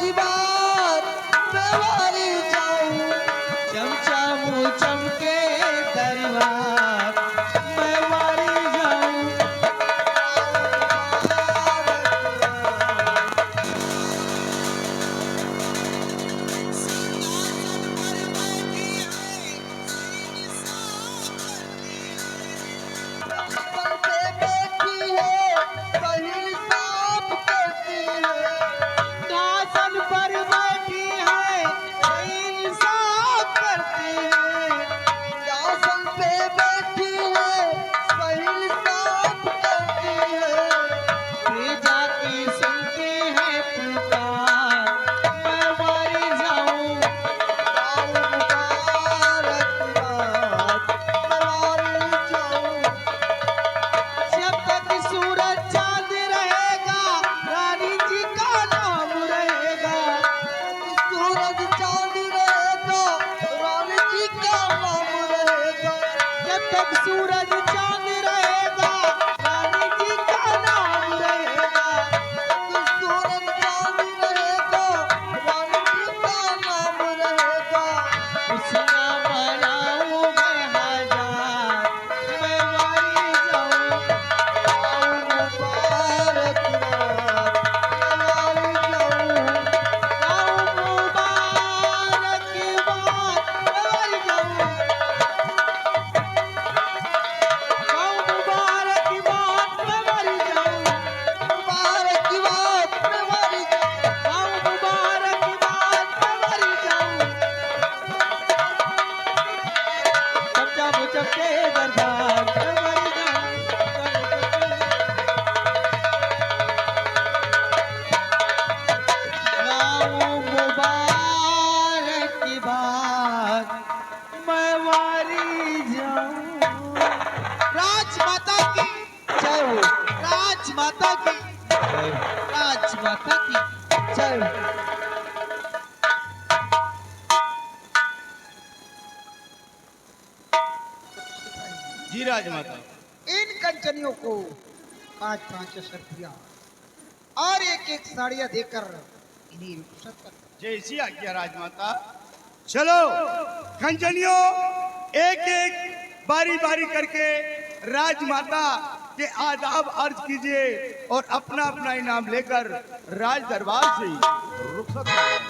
की बात मैं मारी जाऊं, चमचा मुँह चमके दरबार मैं मारी जाऊं। सिंहासन पर बैठी है, इंसाफ करती है। सिंहासन पे बैठी है, इंसाफ करती है। प्रजा की सुनती है पुकार मैं मारी जाऊं, मुबारक मैं मारी जाऊं। जब तक सूरज चांद रहेगा रानी जी का नाम रहेगा। सूरज चांद रहेगा रानी जी का नाम रहेगा। जब तक सूरज चांद रहेगा रानी जी का नाम रहेगा। सूरज चांद रहेगा रानी जी का नाम रहेगा। खुशियाँ मनाऊं मैं हजार मैं मारी जाऊं। राजमाता की जय हो, राजमाता की जय, राजमाता की जय। जी राजमाता। इन कंचनियों को 5-5 रुपया और एक साड़ियां देकर इन्हें रुखसत कर। जैसी आज्ञा राजमाता। चलो खंजनियों, एक एक बारी बारी करके राजमाता के आदाब अर्ज कीजिए और अपना अपना इनाम लेकर राज दरबार से रुखसत करें।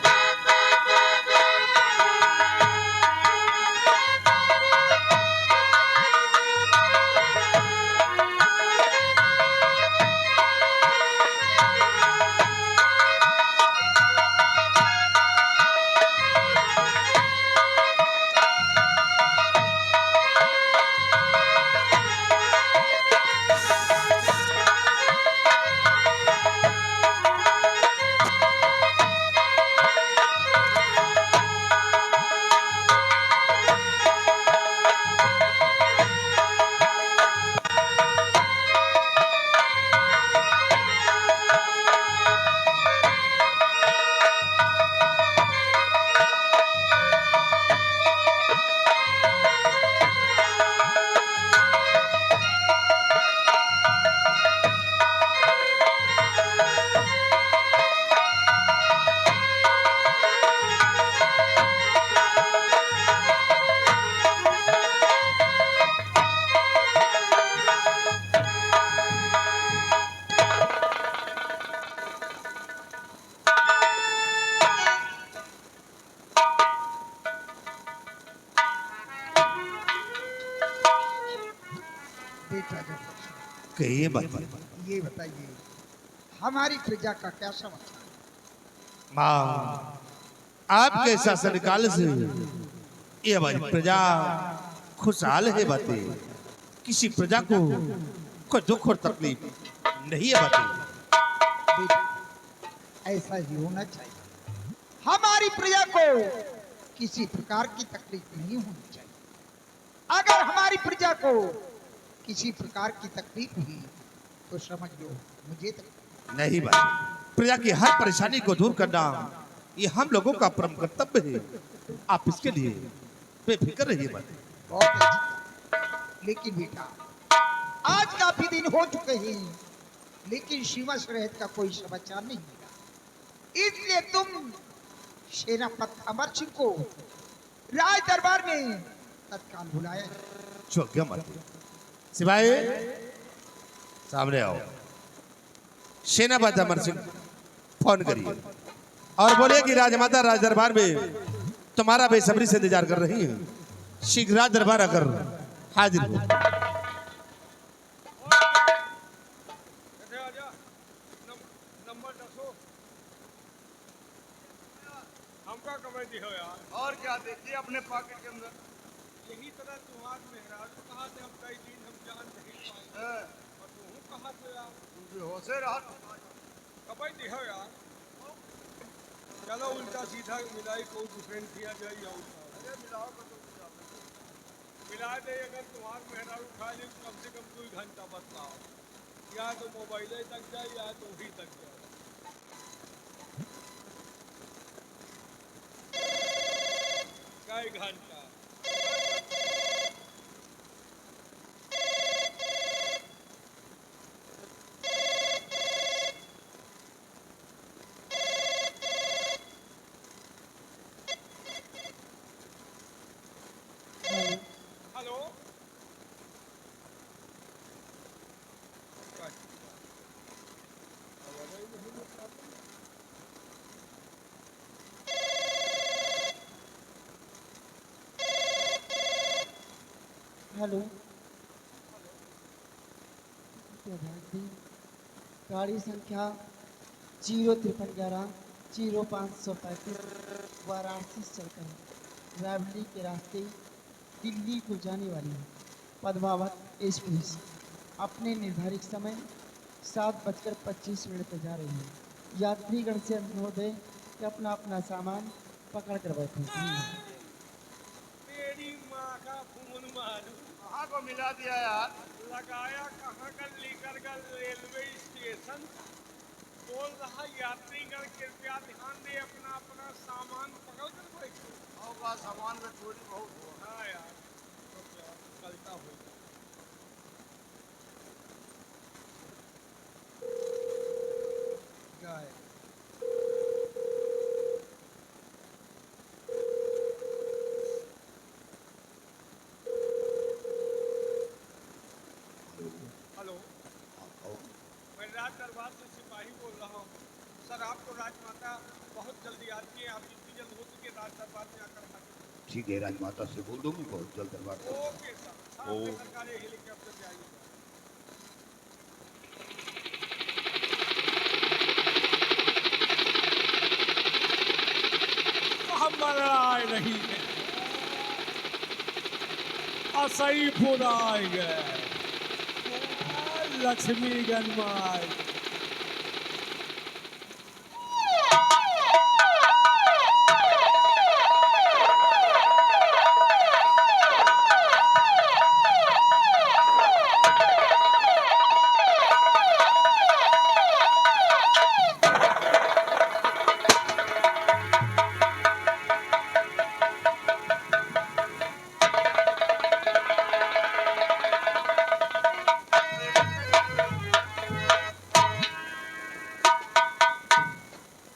ये बताइए हमारी प्रजा का क्या समाचार? माँ, आपके शासनकाल से ये हमारी प्रजा खुशहाल है बातें, किसी प्रजा को कोई दुख और तकलीफ नहीं है बातें। बेटा ऐसा ही होना चाहिए, हमारी प्रजा को किसी प्रकार की तकलीफ नहीं होनी चाहिए। अगर हमारी प्रजा को किसी प्रकार की तकलीफ हुई तो समझ लो मुझे नहीं बात, प्रजा की हर परेशानी को दूर करना ये हम लोगों का परम कर्तव्य है। आप इसके लिए बेफिक्र रहिए बातें। बहुत अच्छी। लेकिन बेटा आज काफी दिन हो चुके हैं लेकिन सीमा सरेहत का कोई समाचार नहीं मिला। इसलिए तुम सेनापति अमर सिंह को राज दरबार में तत्काल बुलाया। चुप क्या मत सिपाही सामने आओ। सेनापति अमर सिंह फोन करिए और बोलिए कि राजमाता राज दरबार में तुम्हारा बेसब्री से इंतजार कर रही है। शीघ्र राज दरबार आकर हाजिर हो। हमका कमेटी हो यार। और क्या देखिए अपने पॉकेट के अंदर। यही तरह तुम्हार मेहरारू कहा थे हम कई दिन हम जान नहीं पाए है, और तू कहा थे यार तुझे होशे रहा। कमेटी हो यार। चलो उल्टा सीधा मिलाई को डिफेंड किया जाए या उल्टा अरे मिलाओ का तो मिला दे। अगर तुम्हार मेहरारू खा ली तो कम से कम 2 घंटा बतलाओ, या तो मोबाइल तक जाए या तो ही तक जाए। कई घंटा हेलो हेलो गाड़ी संख्या 05311 वाराणसी से चलकर रायबरेली के रास्ते दिल्ली को जाने वाली है। पद्मावत एक्सप्रेस अपने निर्धारित समय 7:25 पर जा रही है। यात्रीगण से अनुरोध है कि अपना अपना सामान पकड़ कर बैठे। मेरी माँ का फोन मारू कहाँ को मिला दिया यार। लगाया कहाँ का लेकर का रेलवे स्टेशन। बोल रहा यात्रीगण कृपया ध्यान दे अपना अपना सामान पकड़ कर बैठो। और बात सामान में थोड़ी बहुत हो। हाँ यार तो क्या कलता हो गाय हेलो मैं राज दरबार से सिपाही बोल रहा हूँ। सर आपको राजमाता बहुत जल्दी आती है। आप जितनी जल्द हो सके राज दरबार में आकर हाजिर हो। ठीक है राजमाता से बोल दूंगी बहुत जल्द दरबार में। ओके सर आपके सरकारी हेलीकॉप्टर से आइएगा। हम मनाए नहीं है असही पुराए गए लक्ष्मी गणमाई।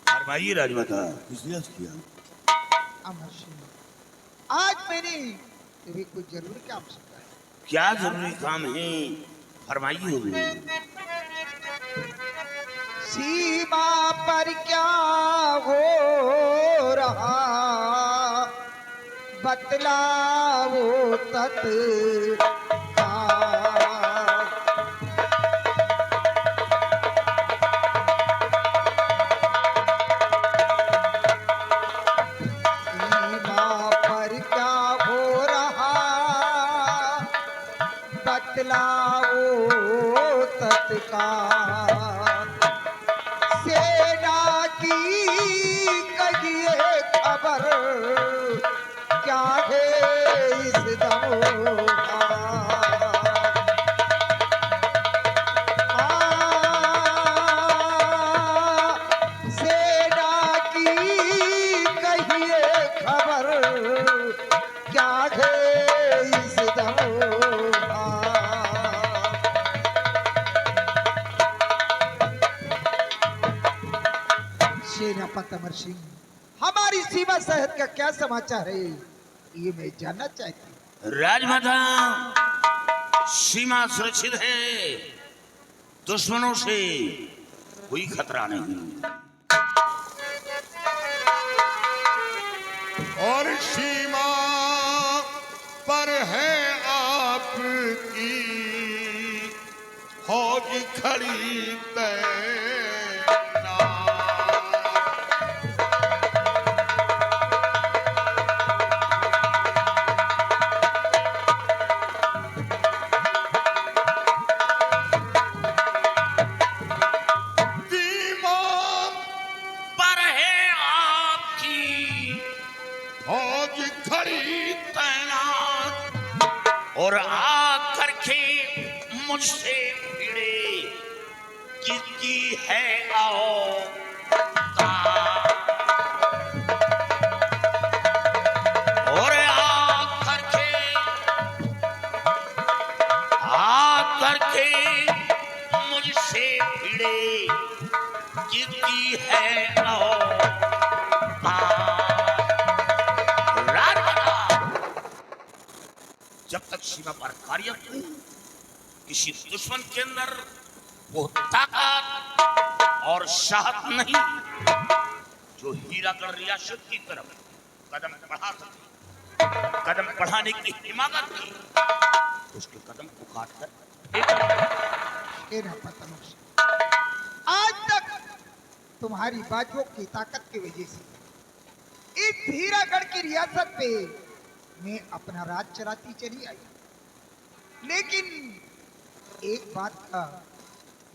फरमाइए राजमाता किसने अर्ज किया। अमर सिंह आज मैंने तुम्हें कुछ जरूरी काम सुना है। क्या जरूरी काम है फरमाइए हुजूर। सीमा पर क्या हो रहा बतलाओ तत्काल। सीमा पर क्या हो रहा बतलाओ तत्काल। सेना की कहिए खबर क्या है इस दम का। पतमर सिंह, हमारी सीमा शहर का क्या समाचार है, ये मैं जानना चाहती हूँ। राजमाता, सीमा सुरक्षित है, दुश्मनों से कोई खतरा नहीं। और सीमा पर है आपकी फौज खड़ी तैनात। सीमा पर है आपकी फौज खड़ी तैनात और आकर के मुझसे भिड़े किसकी है और आकर के मुझसे भिड़े किसकी है जब तक सीमा पर कार्य हूं, किसी दुश्मन के अंदर वो ताकत और साहस नहीं जो हीरागढ़ रियासत की तरफ कदम बढ़ा सके। कदम बढ़ाने की हिम्मत थी, उसके कदम को काट कर ए ना पतमर सिंह, आज तक तुम्हारी बाजुओं की ताकत की वजह से इस हीरागढ़ की रियासत पे मैं अपना राज चलाती चली आई, लेकिन एक बात का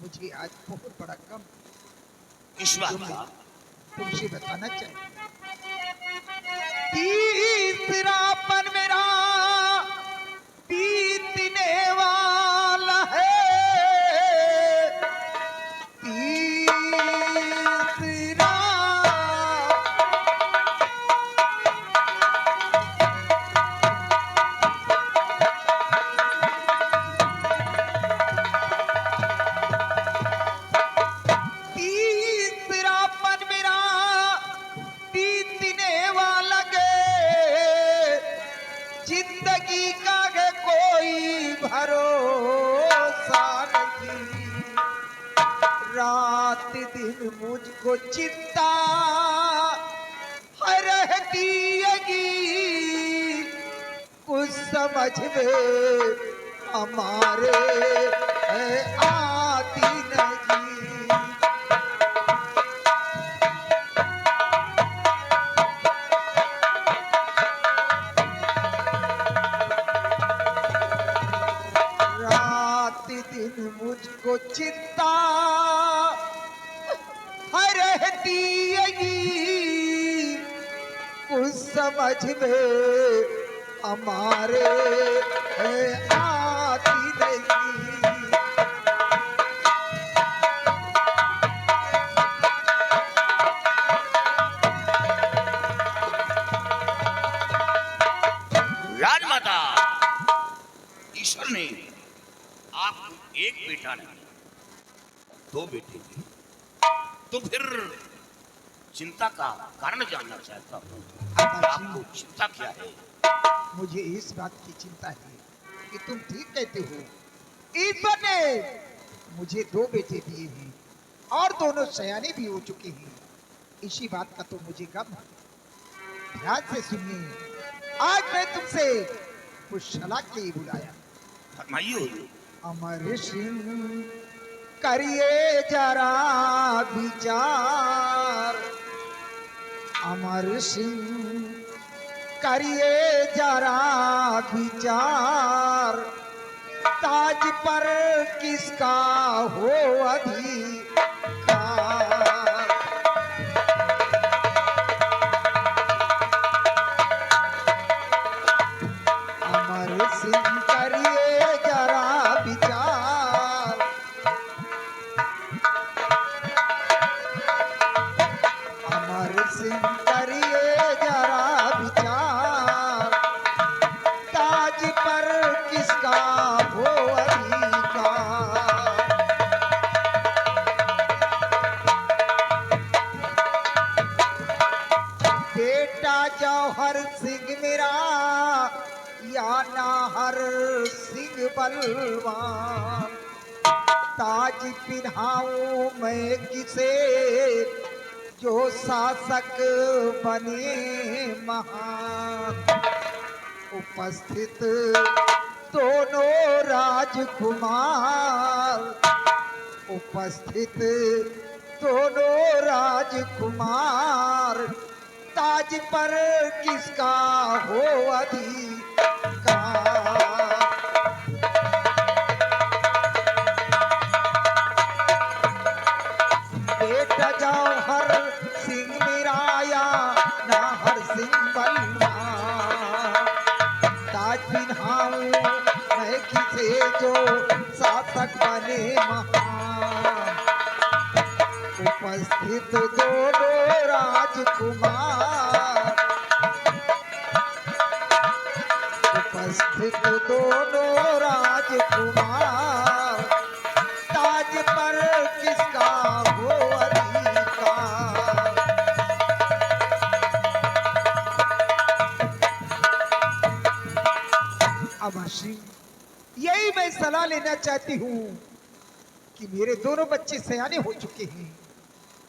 मुझे आज बहुत बड़ा गम इस बात जो मैं का तुमसे बताना चाहती हूँ। तीसरापन मेरा बीतने वाला है, तीसरा तीसरापन मेरा बीतने वाला गे, जिंदगी का है कोई भरोसा नहीं, रात दिन मुझको चिंता रहती हैगी, कुछ समझ में हमारे आती नहीं। रात दिन मुझको चिंता रहती हैगी, कुछ समझ में हमारे आती नहीं। राजमाता, ईश्वर ने आपको एक बेटा नहीं दो बेटे दिए, तो फिर चिंता का कारण जानना चाहता हूँ। आपको चिंता क्या है? मुझे इस बात की चिंता है कि तुम ठीक कहते हो, ईश्वर ने मुझे दो बेटे दिए हैं और दोनों सयाने भी हो चुके हैं, इसी बात का तो मुझे गम है। ध्यान से सुनिए, आज मैं तुमसे कुछ सलाह के लिए बुलाया। फरमाइए हुजूर। अमर सिंह करिए जरा विचार, अमर सिंह करिए जरा विचार, ताज पर किसका हो अधिकार। अमर सिंह करिए जरा विचार, अमर सिंह करिए जरा विचार, ताज पर किसका हो अधिकार। बेटा जौहर सिंह मेरा या नाहर सिंह बलवान, ताज पिन्हाऊं मैं किसे जो शासक बने महान। उपस्थित दोनों राजकुमार, उपस्थित दोनों राजकुमार, ताज पर किसका हो अधिकार। बेटा जौहर सिंह मेरा या नाहर सिंह बलवान, ताज पिन्हाऊं मैं किसे जो शासक बने महान। उपस्थित दोनों राजकुमार, उपस्थित दोनों राजकुमार, ताज पर किसका हो अधिकार। अमर सिंह, यही मैं सलाह लेना चाहती हूँ कि मेरे दोनों बच्चे सयाने हो चुके हैं,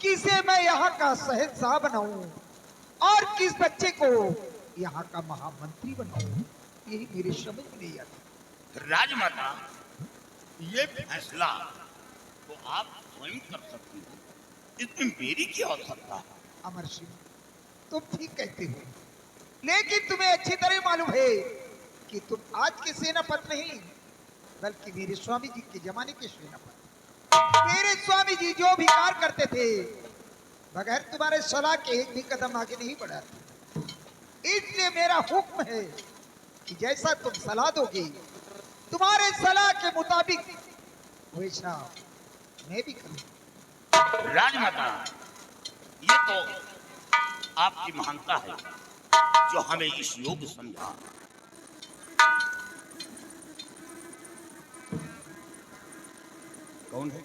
किसे मैं यहाँ का शहंशाह बनाऊं और किस बच्चे को यहाँ का महामंत्री बनाऊं, यही मेरे समझ में नहीं आता। राजमाता, ये फैसला तो आप स्वयं कर सकती हो, इसमें मेरी क्या आवश्यकता। अमर सिंह, तुम ठीक कहते हो, लेकिन तुम्हें अच्छी तरह मालूम है कि तुम आज के सेनापति नहीं बल्कि मेरे स्वामी जी के जमाने के सेनापति। मेरे स्वामी जी जो भी कार्य करते थे बगैर तुम्हारे सलाह के एक भी कदम आगे नहीं बढ़ाते। इसलिए मेरा हुक्म है कि जैसा तुम सलाह दोगे, तुम्हारे सलाह के मुताबिक वैसा मैं भी करूंगा। राजमाता, ये तो आपकी महानता है जो हमें इस योग्य समझा। कौन है?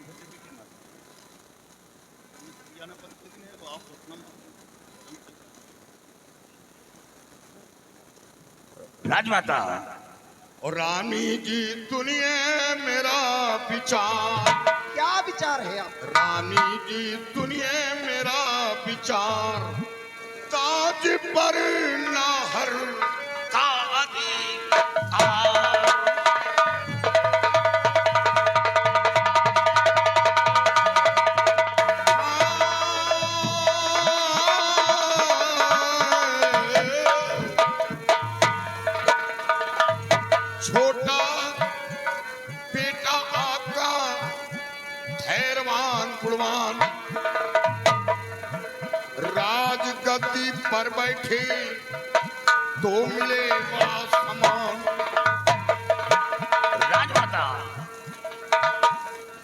राजमाता, और रानी जी सुनिए मेरा विचार। क्या विचार है आप? रानी जी सुनिए मेरा विचार, ताज पर नाहर का अधिकार। छोटा बेटा आपका धैर्यवान गुणवान, राजगद्दी पर बैठे तो मिले बड़ा समान। राजमाता,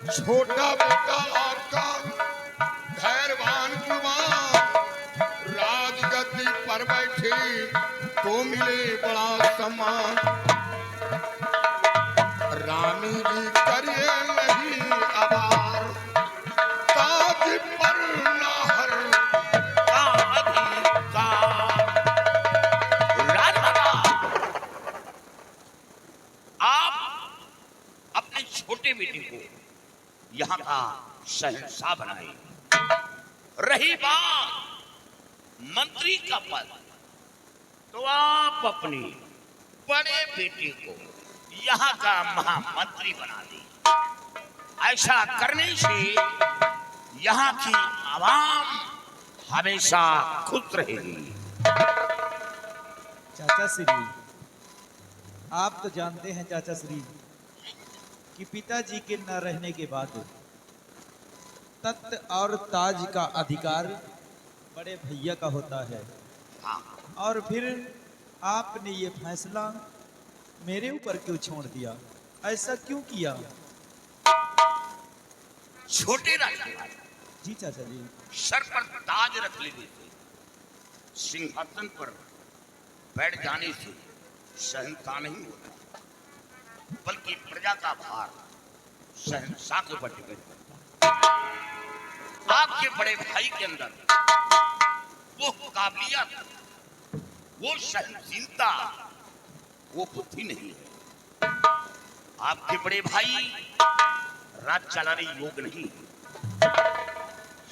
छोटा बेटा आपका धैर्यवान गुणवान, राजगद्दी पर बैठे तो मिले बड़ा समान। रानी जी करिए नहीं आभार, ताज पर नाहर का अधिकार। राजमाता, आप अपने छोटे बेटे को यहाँ का शहंशाह बनाए। रही बात मंत्री का पद, तो आप अपने बड़े बेटे को यहाँ का महामंत्री बना दी। ऐसा करने से यहाँ की आवाम हमेशा खुश रहेगी। चाचा श्री, आप तो जानते हैं चाचा श्री कि पिताजी के न रहने के बाद तख्त और ताज का अधिकार बड़े भैया का होता है। हाँ, और फिर आपने ये फैसला मेरे ऊपर क्यों छोड़ दिया? ऐसा क्यों किया? छोटे राजकुमार जी चाचा जी। सर पर ताज रख लेने से, सिंहासन पर बैठ जाने से शहंशाह नहीं होता, बल्कि प्रजा का भार शहंशाह के ऊपर डिपेंड करता है। आपके बड़े भाई के अंदर वो काबिलियत वो सहनशीलता, वो बुद्धि नहीं है। आपके बड़े भाई राज चलाने योग्य नहीं।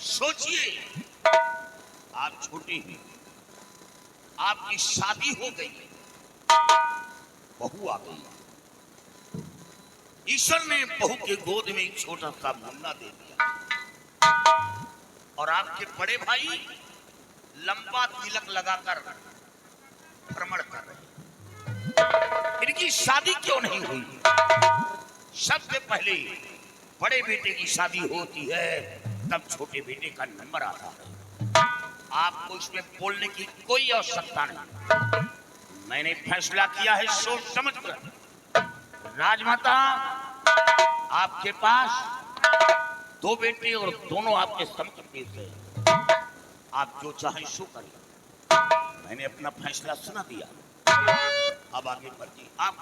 सोचिए, आप छोटे हैं, आपकी शादी हो गई, बहू आ गई, ईश्वर ने बहू के गोद में एक छोटा सा मुन्ना दे दिया, और आपके बड़े भाई लंबा तिलक लगाकर भ्रमण कर रहे हैं। इनकी शादी क्यों नहीं हुई? सबसे पहले बड़े बेटे की शादी होती है, तब छोटे बेटे का नंबर आता है। आपको इसमें बोलने की कोई आवश्यकता नहीं। मैंने फैसला किया है सोच समझ कर। राजमाता, आपके पास 2 बेटे और दोनों आपके समकक्ष हैं। आप जो चाहें सो करिए। मैंने अपना फैसला सुना दिया, अब आगे बढ़िए। आप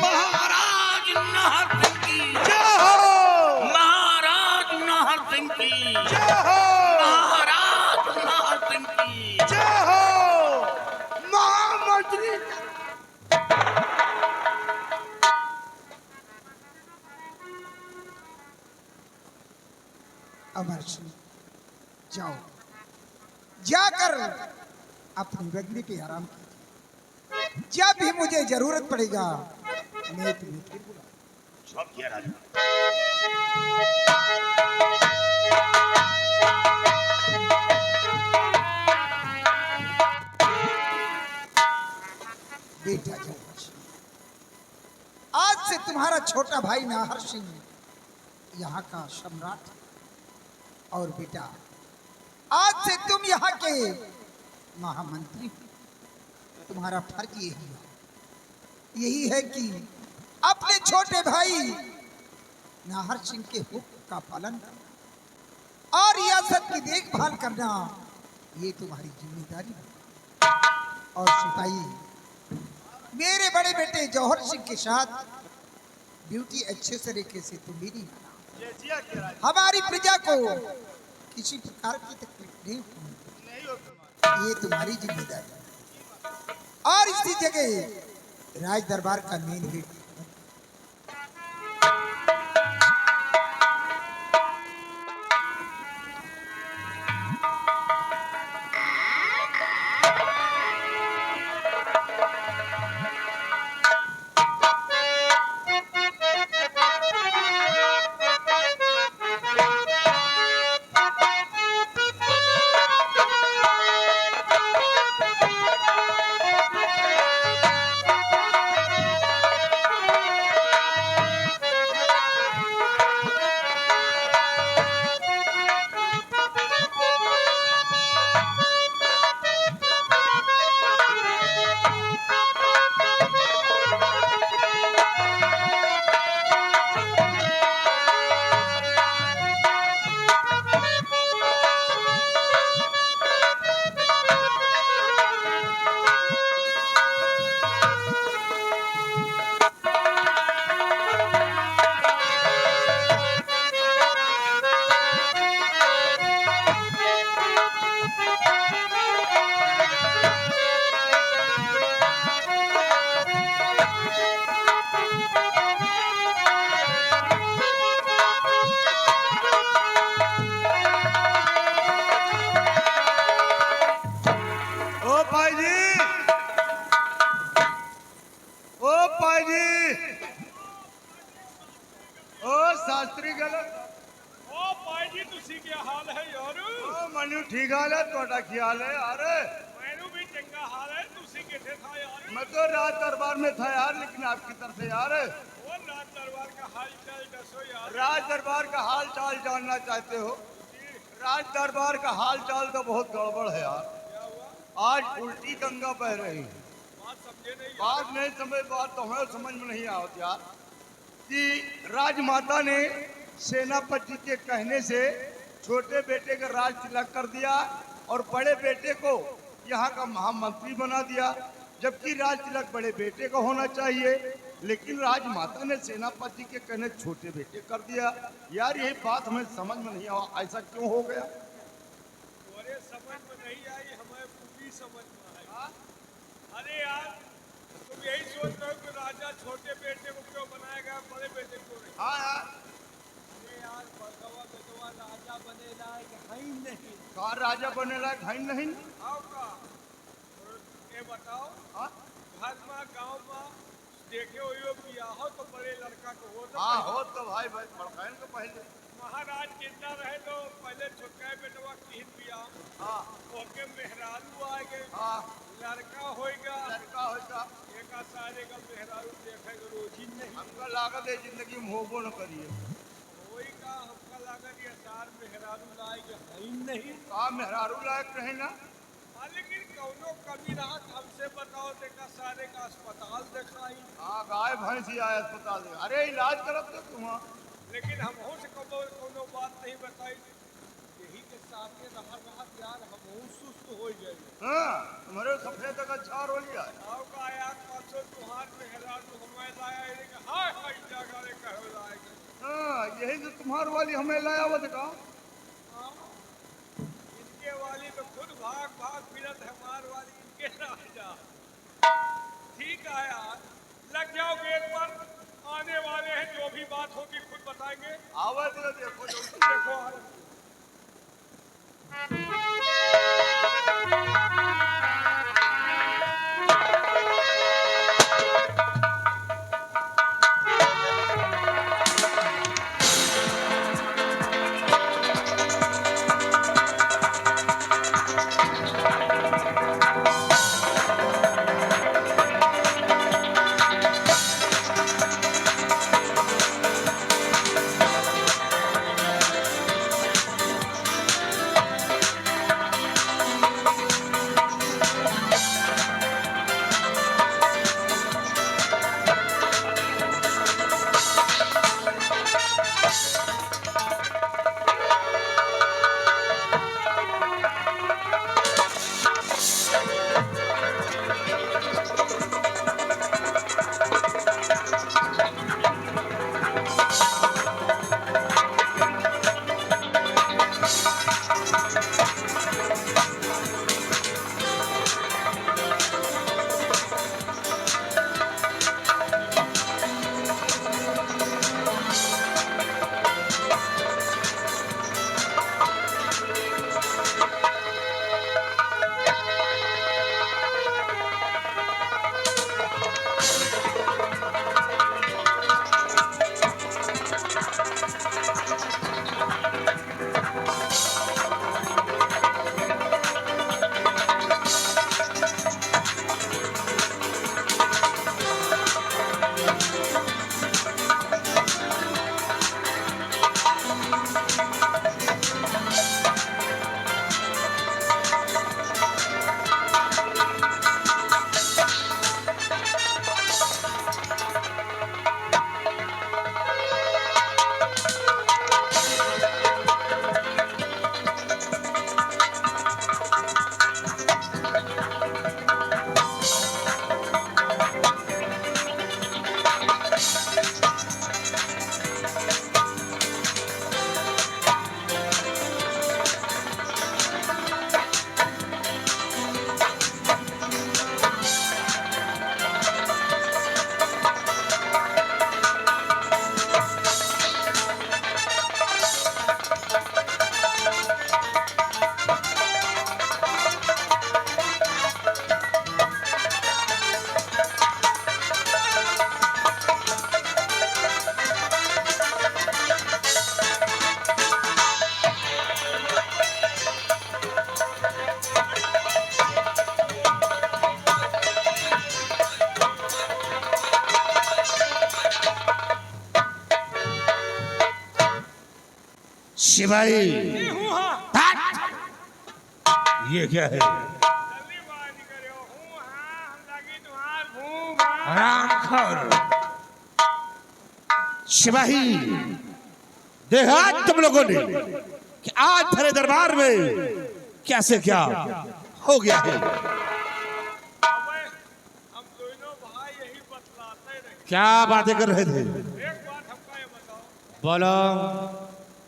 महाराज नाहर सिंह की जय हो, महाराज नाहर सिंह की जय हो, महाराज नाहर सिंह की जय हो, महामंत्री। अमर सिंह, जाओ, जाकर अपनी बगली पे आराम कीजिए। जब भी मुझे जरूरत पड़ेगा मैं तुम्हें फिर बुलाऊंगा। सब किया राजा। बेटा जवाहर सिंह, आज से तुम्हारा छोटा भाई नाहर सिंह यहाँ का सम्राट है। और बेटा, आज से तुम यहाँ के महामंत्री हो। तुम्हारा फर्ज यही है कि अपने छोटे भाई नाहर सिंह के हुक्म का पालन करना और रियासत की देखभाल करना, ये तुम्हारी जिम्मेदारी है। और सिपाही, मेरे बड़े बेटे जौहर सिंह के साथ ड्यूटी अच्छे तरीके से तुम भी निभाना। हमारी प्रजा को किसी प्रकार की तकलीफ नहीं होगी, ये तुम्हारी जिम्मेदारी है। और इसी जगह राज दरबार का मेन गेट शास्त्री गल ओ भाई जी तुसी क्या हाल है यार? मनु ठीक हाल है, ਤੁਹਾਡਾ ਕੀ हाल है यार? मैनू भी चंगा हाल है। तुसी किथे था यार? मैं तो राज दरबार में था यार, लेकिन आपकी तरफ से यार वो राज दरबार का हाल चाल दसो यार। राज दरबार का हाल चाल जानना चाहते हो? जी, राज दरबार का हाल चाल तो बहुत गड़बड़ है यार। क्या हुआ? आज उल्टी गंगा बह रही है। बात समझे नहीं? बात नहीं समझ, बात तो हमें समझ में नहीं आवत यार कि राजमाता ने सेनापति के कहने से छोटे बेटे का राज तिलक कर दिया और बड़े बेटे को यहाँ का महामंत्री बना दिया, जबकि राज तिलक बड़े बेटे का होना चाहिए, लेकिन राजमाता ने सेनापति के कहने छोटे बेटे कर दिया। यार यही बात हमें समझ में नहीं आया, ऐसा क्यों हो गया? तुम्हारे समझ में नहीं आई, हमें पूरी समझ में आई। अरे यार तुम यही सोच रहे हो कि राजा छोटे बेटे को क्यों बनाएगा, बड़े बेटे को नहीं? हाँ यार, अरे यार भगवा बेटवा राजा बनेगा कि है ही नहीं। का राजा बने लायक है नहीं? आओ का और ये बताओ, हाँ घर में गांव में देखे हो यो किया हो तो बड़े लड़का को हो तो हाँ हो तो भाई भाई बड़काइन को पहले। महाराज जितना रहे तो पहले छोटका बेटवा की पिया, हाँ ओके मेहरारू आएगे, हाँ लड़का होएगा, लड़का होता एक सारे का मेहरारू देखेगा रोजी नहीं हमका लागत है जिंदगी में होबो न करिए। वही का हमका लागत ये सार मेहरारू लाएगा है ही नहीं। का मेहरारू लायक रहे ना? हाँ, लेकिन कौनो कमी रहा हमसे बताओ, देखा सारे का अस्पताल दिखाई, हाँ गाय भैंस ही आए अस्पताल में, अरे इलाज करब तो तुम लेकिन हमहू से कोनो बात नहीं बताई। यही के साथे रहा यार हमहू सुस्त हो गए। हाँ तुम्हारे सफेद का चार हो लिया। आओ का आया पाछो तुहार मेहरारू हमें लाया है कि हाय हाय जगह रे कहो लाएगा। हाँ यही तो तुम्हार वाली हमें लाया हुआ था। इनके वाली तो खुद भाग भाग फिरत है, मार वाली इनके राजा। ठीक है यार, लग जाओ गेट पर, आने वाले हैं, जो भी बात होगी खुद बताएंगे। आवाज तो देखो जो देखो शिवाई हूँ हाँ। ये क्या है? जल्दी बात करो हूँ हाँ हम लगी तुम्हार भूख हरामखोर सिपाही, देखा तुम लोगों ने कि आज तेरे दरबार में कैसे क्या हो गया है? अबे हम दोनों भाई यही बतलाते रहे। क्या बातें कर रहे थे? एक बात हमको ये बताओ, बोलो।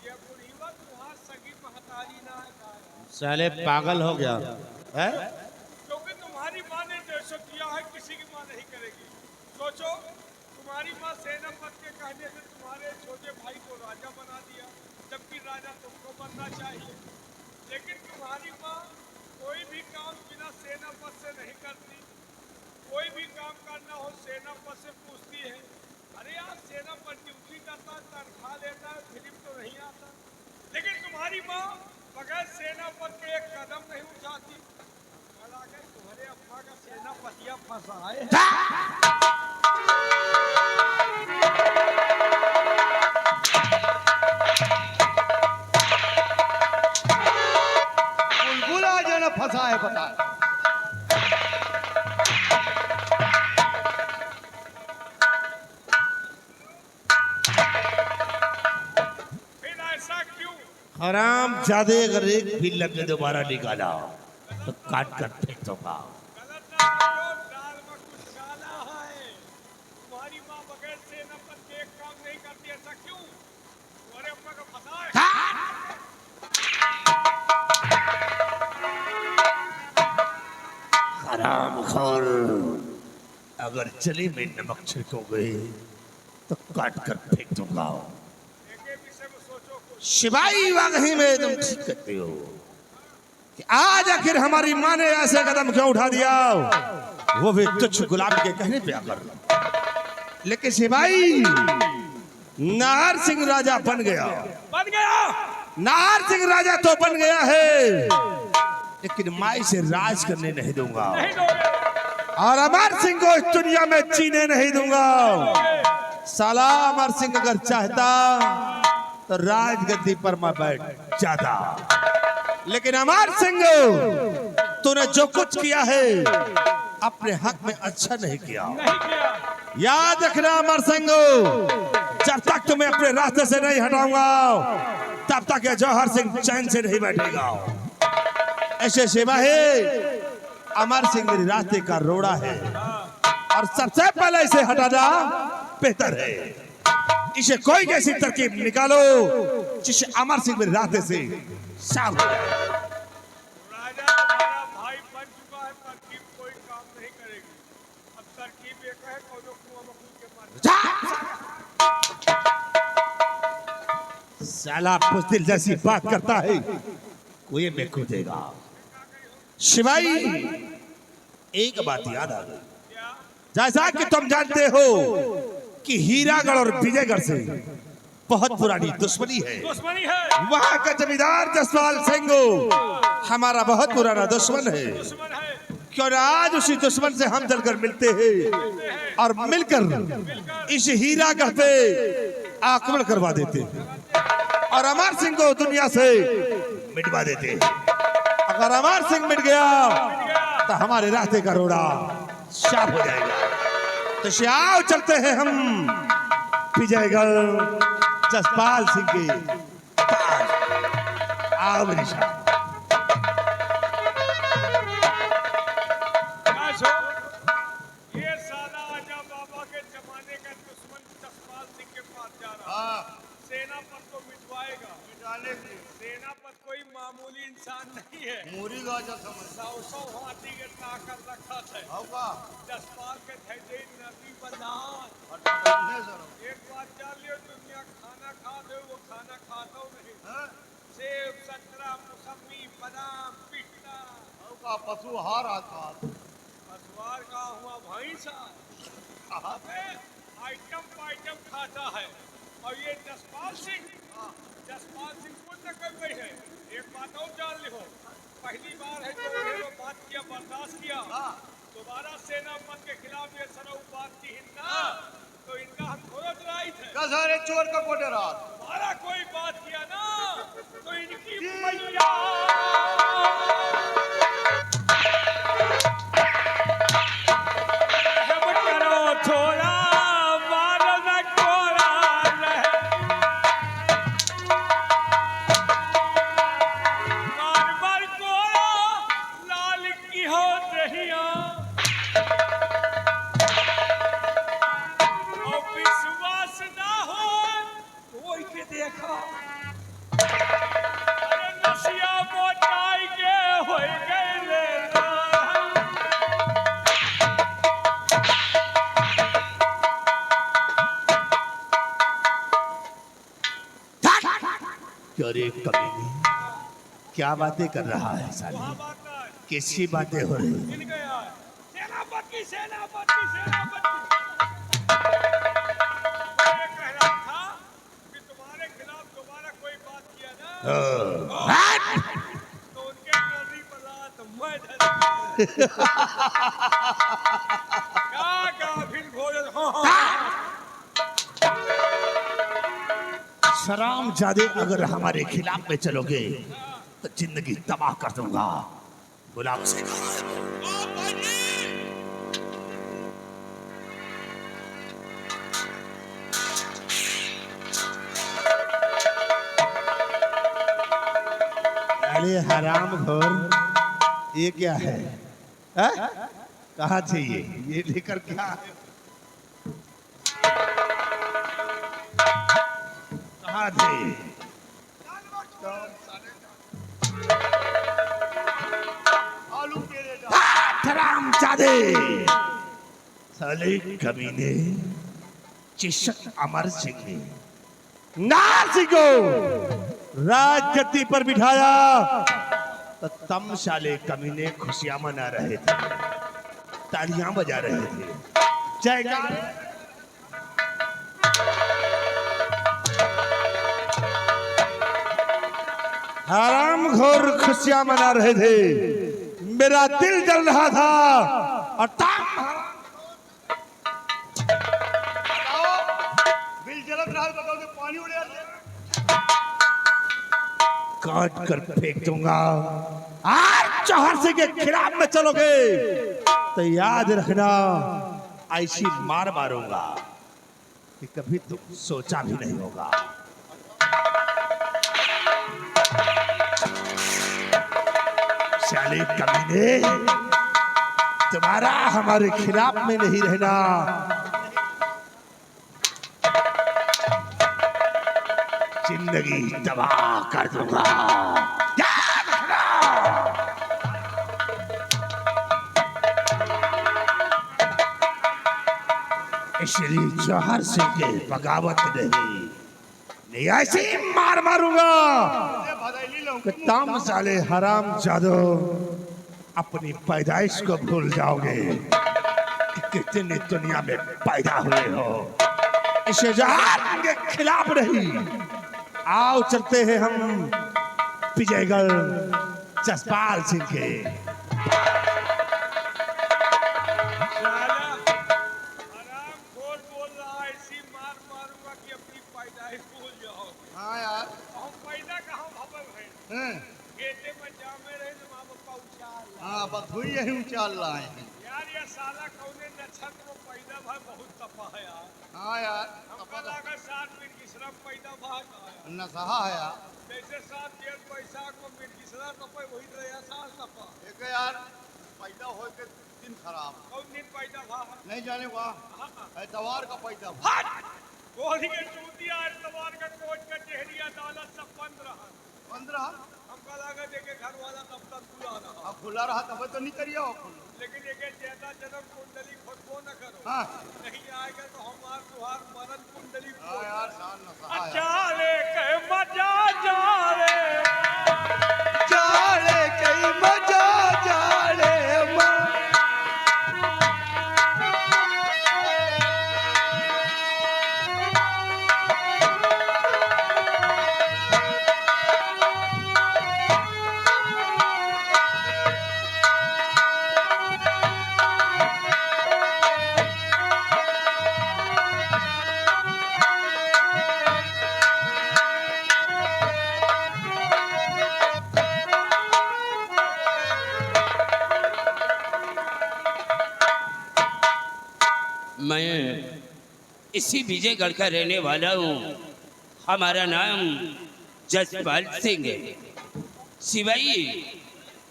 ये बुढ़ीवा तुम्हार सगी महतारी ना है का है? साले पागल हो गया है? क्योंकि तुम्हारी माँ ने जैसा किया है किसी की माँ नहीं करेगी। सोचो तुम्हारी माँ सेनापति के कहने से तुम्हारे छोटे भाई को राजा बना दिया, जबकि राजा तुमको बनना चाहिए। लेकिन तुम्हारी माँ कोई भी काम बिना सेनापति से नहीं करती। कोई भी काम करना हो सेनापति से पूछती है, अरे यार सेनापति ड्यूटी करता तनख्वाह लेता है, फिल्म तो नहीं आता। लेकिन तुम्हारी माँ बगैर सेनापति के एक कदम नहीं उठाती। कल आके तुम्हारे अब्बा का सेनापतिया फंसाए है। बुलबुला जो न फंसा है पता है। फिर ऐसा क्यों? हराम जादे अगर एक भी लगे दोबारा निकाला तो काट कर फेंक दूंगा। गलत ना समझो, दाल में कुछ काला है। तुम्हारी माँ बगैर सेनापति के एक काम नहीं करती, ऐसा क्यों? तुम्हारे अब्बा का फंसा है। हरामखोर, अगर चली में नमक छिड़कोगे तो काट कर फेंक दूंगा। एक विषय में सोचो कुछ। शिवाई वाकई में तुम ठीक करते हो कि आज आखिर हमारी माँ ने ऐसे कदम क्यों उठा दिया, वो भी तुच्छ गुलाम के कहने पे आकर। लेकिन शिवाई, नाहर सिंह राजा बन गया। बन गया। नाहर सिंह राजा तो बन गया है, लेकिन माई से राज करने नहीं दूंगा। नहीं दोगे। और अमर सिंह को इस दुनिया में जीने नहीं दूंगा। साला अमर सिंह अगर चाहता तो राजगद्दी पर मैं बैठ जाता, लेकिन अमर सिंह तूने जो कुछ किया है अपने हक में अच्छा नहीं किया। नहीं किया। याद रखना अमर सिंह, जब तक तुम्हें अपने रास्ते से नहीं हटाऊंगा तब तक ये जौहर सिंह चैन से नहीं बैठेगा। ऐसे सेवा है, अमर सिंह मेरे रास्ते का रोड़ा है और सबसे पहले इसे हटाना बेहतर है। इसे कोई ऐसी तरकीब निकालो जिससे अमर सिंह मेरे रास्ते से साफ हो जाए। राजा तुम्हारा भाई बन चुका है, तरकीब कोई काम नहीं करेगी। अब तरकीब एक है, कोनो कुआं में कूद के मर जाए। साला पुस्तिल जैसी बात करता है, कुएं में कूदेगा। शिवाई, एक बात याद आ गई। क्या? जैसा कि तुम जानते हो कि हीरागढ़ और विजयगढ़ से बहुत पुरानी दुश्मनी है। दुश्मनी है। वहाँ का जमींदार जसपाल सिंह हमारा बहुत पुराना दुश्मन है। दुश्मन है। क्यों ना आज उसी दुश्मन से हम जलकर मिलते हैं और मिलकर इस हीरागढ़ पे आक्रमण करवा देते हैं और अमर सिंह को दुनिया से मिटवा देते हैं। अगर अमर सिंह मिट गया तो हमारे रास्ते का रोड़ा साफ हो जाएगा। तो आओ चलते हैं हम विजयगढ़ जसपाल सिंह के पास। आओ मेरी साथ। ये साला आजा बाबा के जमाने का दुश्मन जसपाल सिंह के पास जा रहा है। सेनापति को मिटवाएगा। सेनापति कोई मामूली इंसान नहीं है। सौ हाथी के ताकत रखा है। जसपाल के धैर्य नदी बंधान। एक बात जान लियो, दुनिया खाना खा दे, वो खाना खाता नहीं। सेब, संतरा, मौसमी, बादाम, पिस्ता। पशुहार आता पशुहार का हुआ भैंसा। अबे आइटम पाइटम खाता है। और ये जसपाल सिंह कुछ न कर गई है। एक बात और जान लो, पहली बार है जो उन्होंने बात किया, बर्दाश्त किया। दोबारा सेनापति के खिलाफ ये सरऊ बात की हिन्ना, तो इनका हम थोड़ा चलाई थे। सारे चोर का कोटेरा हमारा कोई बात किया ना, तो इनकी मैया कमीने, क्या बातें कर रहा है साले? वहाँ बात ना है। कैसी बातें हो रही? मिल गया है। सेनापति सेनापति सेनापति। मैं कह रहा था कि तुम्हारे खिलाफ दोबारा कोई बात किया ना तो उनके टोली पर रात मैं धर क्या गाफिल भोजन शराम जादे, अगर हमारे खिलाफ में चलोगे तो जिंदगी तबाह कर दूंगा। गुलाम से कहा है वो? अरे हराम घोर, ये क्या है? कहाँ थे ये लेकर क्या है? कहाँ थे? हराम जादे, साले कमीने, चिशक अमर सिंह ने नासिक को राजगद्दी पर बिठाया तो तम साले कमीने खुशियां मना रहे थे, तालियां बजा रहे थे, जयकार। हराम घोर खुशियां मना रहे थे, मेरा दिल जल रहा था और बिल जलत रहा है, बताओ कि पानी उड़े काट कर फेंक दूंगा। आज चौहरसे के खिलाफ में चलोगे तो याद रखना, ऐसी मार मारूंगा कि कभी तुम सोचा भी नहीं होगा। साले कमीने, तुम्हारा हमारे खिलाफ में नहीं रहना। जिंदगी तबाह कर दूंगा, याद रखना। इसलिए जौहर सिंह के बगावत नहीं ऐसी मार मारूंगा कि तुम साले हराम जादो अपनी पैदाइश को भूल जाओगे कि कितनी दुनिया में पैदा हुए हो। इसे जौहर के खिलाफ नहीं, आओ चलते हैं हम विजयगढ़ जसपाल सिंह के। हाँ यार, हाँ बस हुई यही उचाल रहा है यार। ये साला कौने नक्षत्र में पैदा भा बहुत तपा है यार। हाँ यार, हमका लगा 7 मिर्गिसरा पैदा भा गया। नशा है यार। जैसे 7 जेठ बैसाख को मिर्गिसरा तपा वही रहा साल तपा। एक यार पैदा हो के दिन खराब, कौन दिन पैदा भा? नहीं जाने वहाँ हाँ। एतवार का पैदा गोली के चूतिया एतवार का कोच का चेहरी अदालत सब बंद रहा। 15 हमका लगा देखे घर वाला दफ्तर खुला रहा। अब खुला रहा तब तो नहीं करिए हो खुला। लेकिन ये ज्यादा जन्म कुंडली खोजबो न करो। हाँ नहीं आएगा तो हमार तुहार मरण कुंडली हाँ यार, शान नशा है यार। जाले के मजा जाले जाले कई मजा जाले मैं इसी विजयगढ़ का रहने वाला हूँ। हमारा नाम जसपाल सिंह है। सिवाई,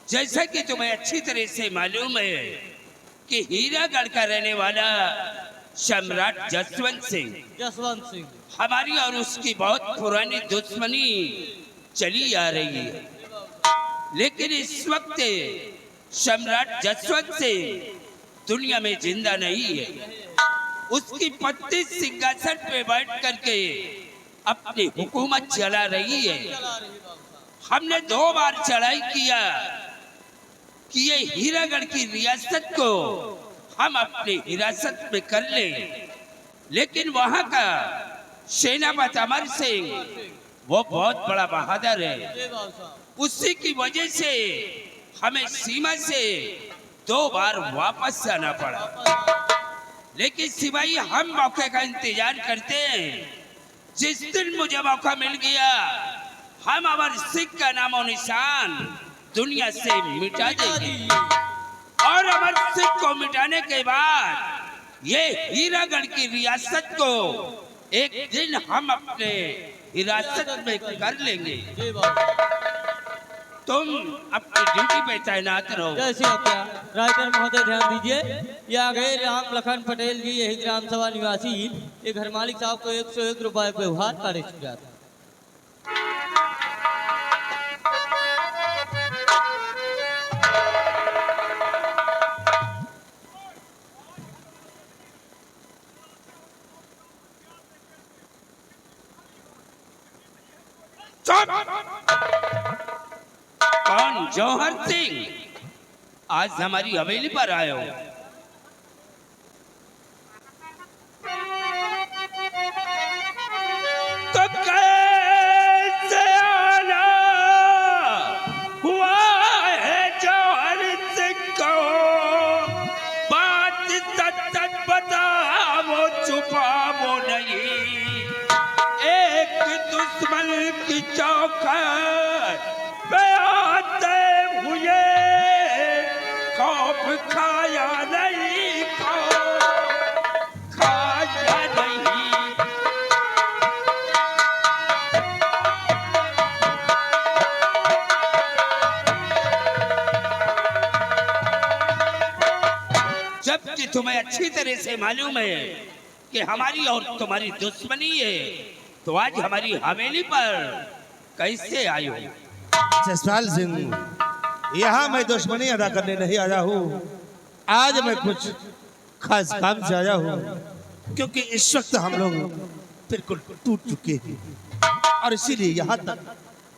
जैसा कि तुम्हें अच्छी तरह से मालूम है कि हीरागढ़ का रहने वाला सम्राट जसवंत सिंह हमारी और उसकी बहुत पुरानी दुश्मनी चली आ रही है। लेकिन इस वक्त सम्राट जसवंत सिंह दुनिया में जिंदा नहीं है। उसकी पत्नी सिंहासन पे बैठ करके अपनी हुकूमत चला रही है। हमने 2 बार चढ़ाई किया कि ये हीरागढ़ की रियासत को हम अपनी हिरासत में कर लें, लेकिन वहां का सेनापति अमर सिंह वो बहुत बड़ा बहादुर है। उसी की वजह से हमें सीमा से 2 बार वापस जाना पड़ा। लेकिन सिपाही हम मौके का इंतजार करते हैं। जिस दिन मुझे मौका मिल गया हम अमर सिंह का नामो निशान दुनिया से मिटा देंगे और अमर सिंह को मिटाने के बाद ये हीरागढ़ की रियासत को एक दिन हम अपने हिरासत में कर लेंगे। तुम अपनी ड्यूटी पे तैनात रहो। जैसे क्या राइटर महोदय ध्यान दीजिए, ये आ गए राम लखन पटेल जी, यही ग्राम सभा निवासी। ये घर मालिक साहब को 101 रुपए व्यवहार का रिश्ता था। कौन? जौहर सिंह आज हमारी हवेली पर आए हो? तो कैसे आना हुआ है जौहर सिंह को? बात सच बताओ, छुपाओ नहीं। एक दुश्मन की चौखट पे आते हुए खौफ खाया नहीं, खौफ खाया नहीं। जबकि तुम्हें अच्छी तरह से मालूम है कि हमारी और तुम्हारी दुश्मनी है, तो आज हमारी हवेली पर कैसे आए हो? जसपाल सिंह, यहाँ मैं दुश्मनी अदा करने नहीं आया हूँ। आज मैं कुछ खास काम से आया हूँ, क्योंकि इस वक्त हम लोग बिल्कुल टूट चुके हैं और इसीलिए यहाँ तक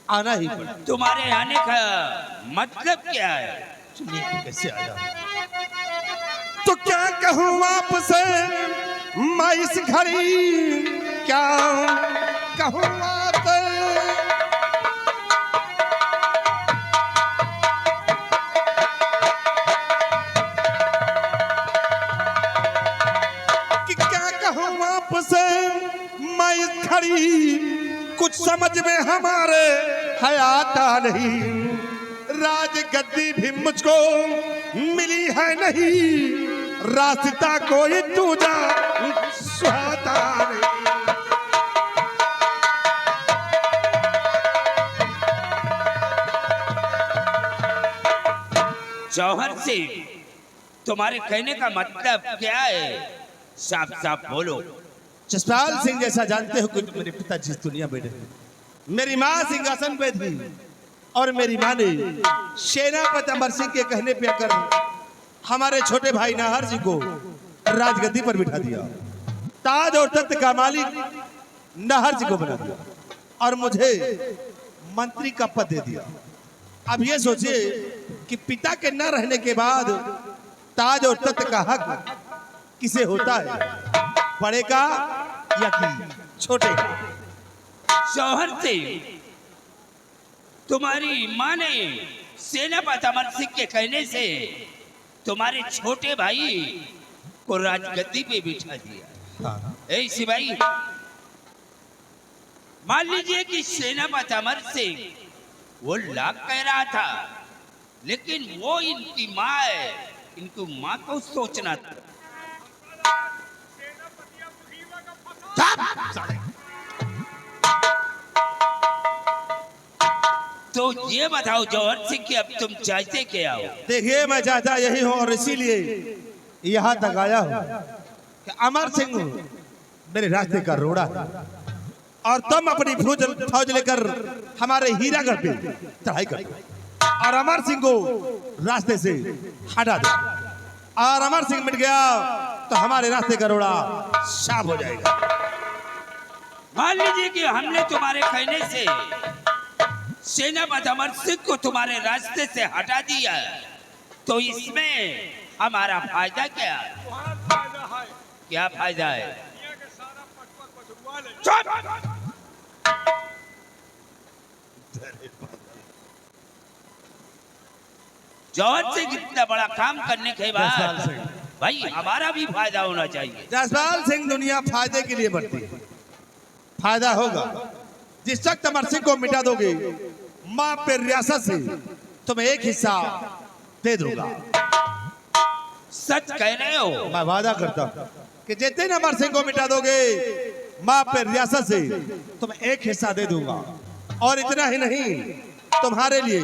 आना ही पड़ा। तुम्हारे आने का मतलब क्या है? सुनिए कि कैसे आया। तो क्या कहूँ आपसे मैं इस घड़ी, क्या कहूँ आपसे। कि क्या कहूँ आपसे मैं इस घड़ी, कुछ समझ में हमारे है आता नहीं। राज गद्दी भी मुझको मिली है नहीं, रास्ता कोई दूजा सुहाता नहीं। जौहर सिंह, तुम्हारे कहने का मतलब क्या है? साफ साफ बोलो। जसपाल सिंह, जैसा जानते हो कि मेरे पिताजी इस दुनिया में रहे, मेरी माँ सिंहासन पे थी और मेरी माँ ने सेनापति अमर सिंह के कहने पे आकर हमारे छोटे भाई नाहर जी को राजगद्दी पर बिठा दिया। ताज और तख्त का मालिक नाहर जी को बना दिया और मुझे मंत्री का पद दे दिया। अब ये सोचिए कि पिता के न रहने के बाद ताज और तख्त का हक किसे होता है, बड़े का या कि छोटे का? जौहर सिंह, तुम्हारी माँ ने सेनापति अमर सिंह के कहने से तुम्हारे छोटे भाई को राजगद्दी पे बिठा दिया। ए सिपाही, मान लीजिए कि सेनापति अमर सिंह वो लाख कह रहा था, लेकिन वो इनकी माँ है, इनको माँ को सोचना था। तो ये बताओ जौहर सिंह कि अब तुम चाहते क्या हो? देखिए, मैं चाहता यही हूँ और इसीलिए यहाँ तक आया हूँ कि अमर सिंह मेरे रास्ते का रोड़ा है और तुम अपनी फौज लेकर हमारे हीरागढ़ पे चढ़ाई कर और अमर सिंह को रास्ते से हटा दो। और अमर सिंह मिट गया तो हमारे रास्ते का रोड़ा साफ हो जाएगा। मान लीजिए कि हमने तुम्हारे कहने से सेनापति अमर सिंह को तुम्हारे रास्ते से हटा दिया, तो इसमें हमारा फायदा क्या? तुम्हारा फायदा है, क्या फायदा है? दुनिया के सारा पटपट बटुआ ले। चुप! जौहर सिंह इतना बड़ा काम करने के जसपाल बाद सिंह। भाई हमारा भी फायदा होना चाहिए। जसपाल सिंह, दुनिया फायदे के लिए बढ़ती है, फायदा होगा जिस वक्त अमर सिंह को मिटा दोगे, मां पे रियासत से तुम्हें एक हिस्सा दे दूंगा। सच कह रहे हो? मैं वादा करता हूं कि जिस दिन अमर सिंह को मिटा दोगे, मां पे रियासत से तुम्हें एक हिस्सा दे दूंगा। और इतना ही नहीं, तुम्हारे लिए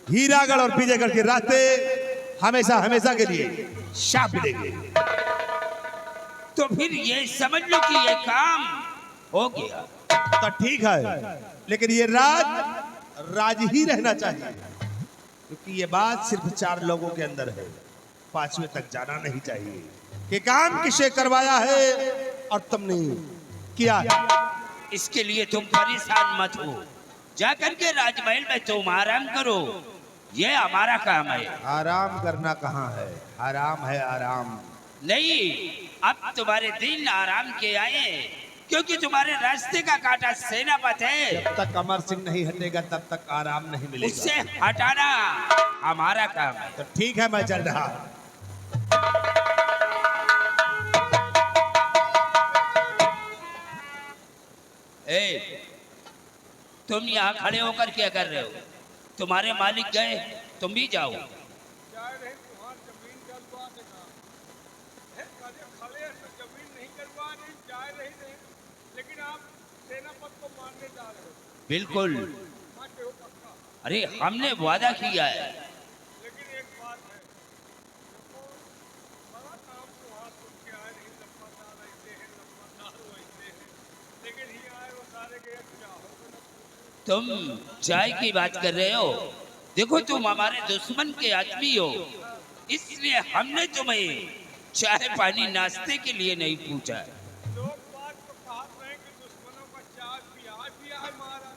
हीरागढ़ और विजयगढ़ के रास्ते हमेशा हमेशा के लिए शाप मिलेंगे। तो फिर ये समझ लो कि ये काम हो गया। तो ठीक है, लेकिन ये राज ही रहना चाहिए, क्योंकि ये बात सिर्फ 4 लोगों के अंदर है, 5वें तक जाना नहीं चाहिए कि काम किसे करवाया है और तुमने किया है। इसके लिए तुम परेशान मत हो, जाकर के राजमहल में तुम आराम करो, ये हमारा काम है। आराम करना कहाँ है, आराम है आराम। नहीं, अब तुम्हारे दिन आराम के आए, क्योंकि तुम्हारे रास्ते का काटा सेनापति है। जब तक अमर सिंह नहीं हटेगा तब तक आराम नहीं मिलेगा। उससे हटाना हमारा काम है। तो ठीक है, मैं चल रहा। ए, तुम यहाँ खड़े होकर क्या कर रहे हो? तुम्हारे मालिक गए, तुम भी जाओ। जाए रहे तुम्हारी जमीन जलवा देना है, कदे खड़े हैं तो जमीन नहीं जलवा रही, जाए रही नहीं, लेकिन आप सेनापति को मारने जा रहे हो। बिल्कुल, मानते हो पक्का? अरे हमने वादा किया है। लेकिन एक बात है, देखो बड़ा काम तुम्हारा सुन के आए नहीं, लंबादार ऐसे हैं, लंबादार वैसे हैं, लेकिन ही आए वो सारे के क्या होगा ना। तुम चाय की बात कर रहे हो? देखो तुम हमारे दुश्मन के आदमी हो, इसलिए हमने तुम्हें चाय पानी नाश्ते के लिए नहीं पूछा। लोग बात तो कहा रहे कि दुश्मनों का चाय पिया है मारा।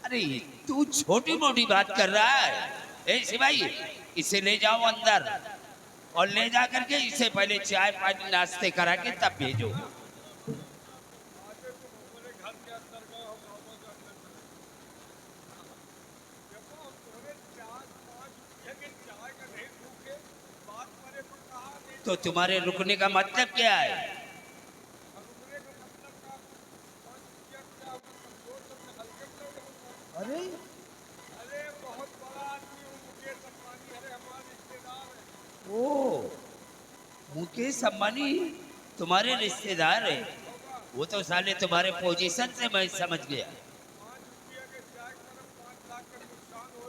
अरे तू छोटी मोटी बात कर रहा है। ए सिपाही, इसे ले जाओ अंदर और ले जा करके इसे पहले चाय पानी नाश्ते करा के तब भेजो। तो तुम्हारे रुकने का मतलब क्या है? अरे अरे बहुत बड़ा आदमी हूँ, मुकेश अंबानी है, हमारा रिश्तेदार है। ओ, मुकेश अंबानी तुम्हारे रिश्तेदार है? वो तो साले तुम्हारे पोजीशन से मैं समझ गया। 5 रुपया के चाय का 5 लाख का नुकसान हो।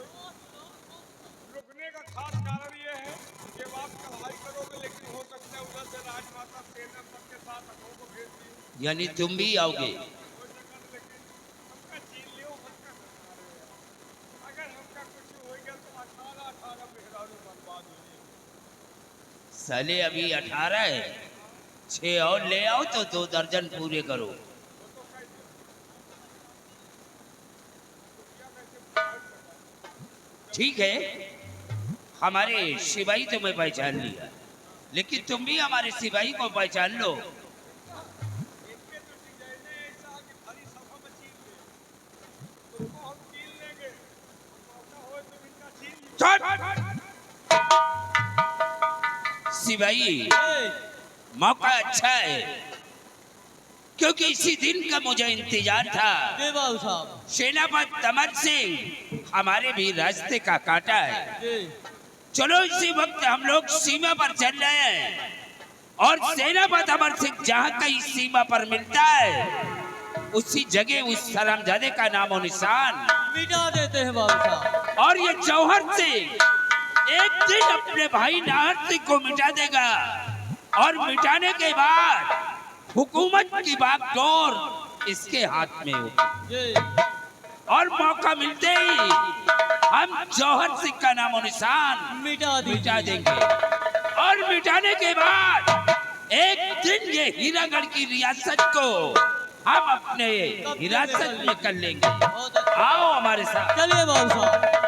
रुकने का खास कारण ये है कि आप कढ़ाई करोगे, लेकिन हो सकता है उधर से राजमाता सेनापति के साथ हम लोगों को भेज दी। यानी तुम भी आओगे? हो सकता है, लेकिन हमका छीन लियो, हमका करना रहेगा। अगर हमका कुछ हो गया तो 18 मेहरारू बर्बाद हो जाएंगे। साले अभी 18 है, 6 और ले आओ तो 2 दर्जन पूरे करो। ठीक है, हमारे सिपाही तुम्हें पहचान लिया, लेकिन तुम भी हमारे सिपाही को पहचान लो। इनके तो डिजाइन ऐसा कि भरी सभा में छीन ले, तुमको हम छीन लेंगे, मौका हो तो इनका छीन लीजिए। सिपाही, मौका अच्छा है, क्योंकि इसी दिन का मुझे इंतजार था। जी बाबू साहब। सेनापति अमर सिंह हमारे भी रास्ते का काटा है। जी। चलो इसी वक्त हम लोग सीमा पर चल रहे हैं, और सेनापति अमर सिंह जहाँ कहीं सीमा पर मिलता है, उसी जगह उस सलामजादे का नामो निशान मिटा देते हैं बाबू साहब। और ये जौहर सिंह एक दिन अपने भाई नाहर सिंह को मिटा देगा, और मिटाने के बाद हुकूमत की बागडोर इसके हाथ में होगी। जी। और मौका मिलते ही हम जौहर सिंह का नामो निशान मिटा देंगे, और मिटाने के बाद एक दिन ये हीरागढ़ की रियासत को हम अपने हिरासत में कर लेंगे। आओ हमारे साथ। चलिए बाबू साहब।